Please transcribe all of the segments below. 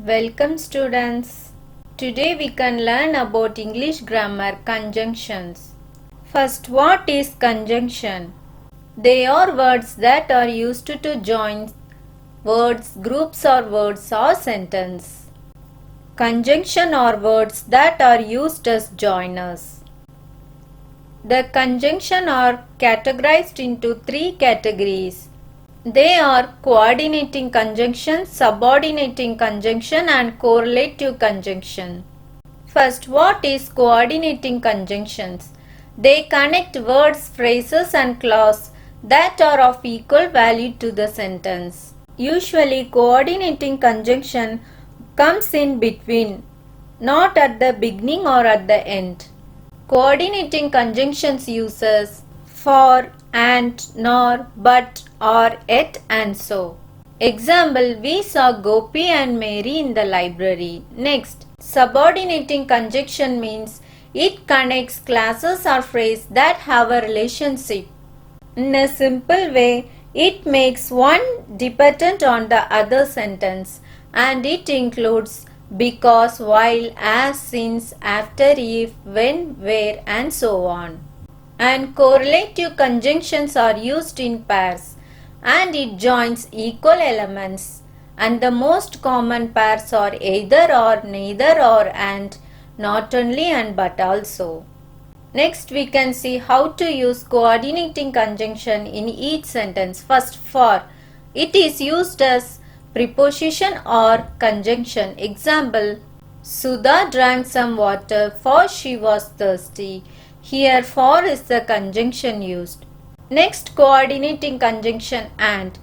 Welcome students. Today we can learn about English grammar conjunctions. First, what is conjunction? They are words that are used to join words, groups or words or sentence. Conjunction are words that are used as joiners. The conjunction are categorized into three categories. They are coordinating conjunction, subordinating conjunction and correlative conjunction. First, what is coordinating conjunctions? They connect words, phrases and clauses that are of equal value to the sentence. Usually, coordinating conjunction comes in between, not at the beginning or at the end. Coordinating conjunctions uses for, and, nor, but, or, yet and so. Example, we saw Gopi and Mary in the library. Next, subordinating conjunction means it connects clauses or phrases that have a relationship. In a simple way, it makes one dependent on the other sentence and it includes because, while, as, since, after, if, when, where and so on. And correlative conjunctions are used in pairs and it joins equal elements, and the most common pairs are either or, neither or, and, not only and but also. Next we can see how to use coordinating conjunction in each sentence. First, for. It is used as preposition or conjunction. Example, Sudha drank some water for she was thirsty. Here for is the conjunction used. Next, coordinating conjunction and.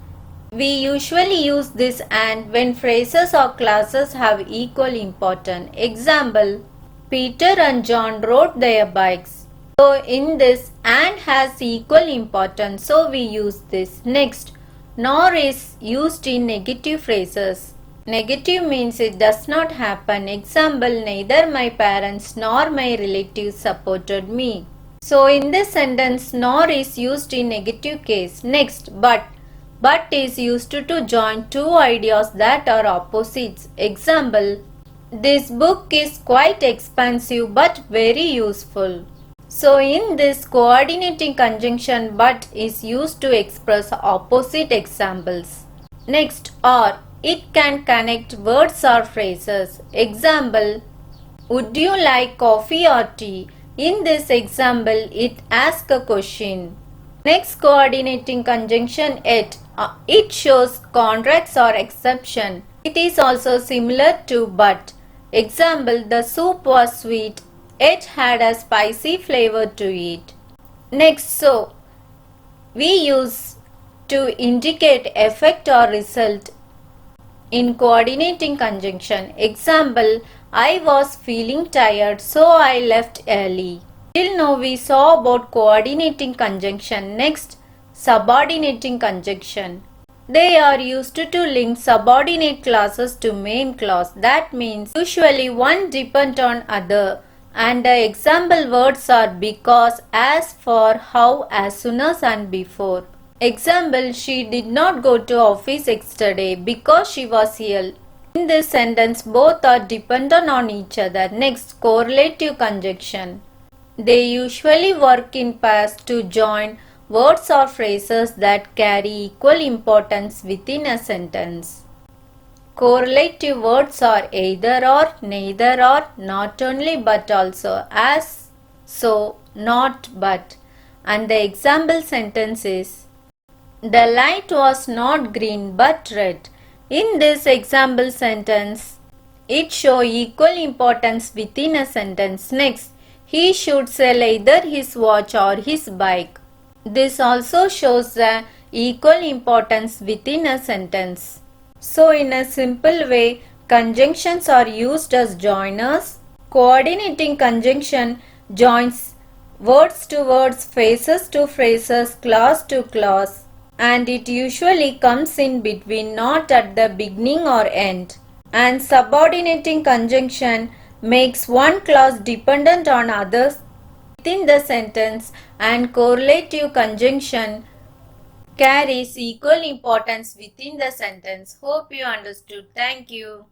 We usually use this and when phrases or clauses have equal importance. Example, Peter and John rode their bikes. So in this and has equal importance, so we use this. Next, nor is used in negative phrases. Negative means it does not happen. Example, neither my parents nor my relatives supported me. So in this sentence, nor is used in negative case. Next, but. But is used to join two ideas that are opposites. Example, this book is quite expensive but very useful. So in this coordinating conjunction, but is used to express opposite examples. Next, or. It can connect words or phrases. Example, would you like coffee or tea? In this example, it asks a question. Next, coordinating conjunction yet. It shows contrasts or exception. It is also similar to but. Example, the soup was sweet. It had a spicy flavor to it. Next, so. We use to indicate effect or result in coordinating conjunction. Example, I was feeling tired so I left early. Till now we saw about coordinating conjunction. Next, subordinating conjunction. They are used to link subordinate clauses to main clause. That means usually one depends on other. And the example words are because, as, for, how, as soon as and before. Example, she did not go to office yesterday because she was ill. In this sentence, both are dependent on each other. Next, correlative conjunction. They usually work in pairs to join words or phrases that carry equal importance within a sentence. Correlative words are either or, neither or, not only but also, as, so, not but. And the example sentence is, the light was not green but red. In this example sentence, it shows equal importance within a sentence. Next, he should sell either his watch or his bike. This also shows the equal importance within a sentence. So in a simple way, conjunctions are used as joiners. Coordinating conjunction joins words to words, phrases to phrases, clause to clause, and it usually comes in between, not at the beginning or end. And subordinating conjunction makes one clause dependent on others within the sentence, and correlative conjunction carries equal importance within the sentence. Hope you understood. Thank you.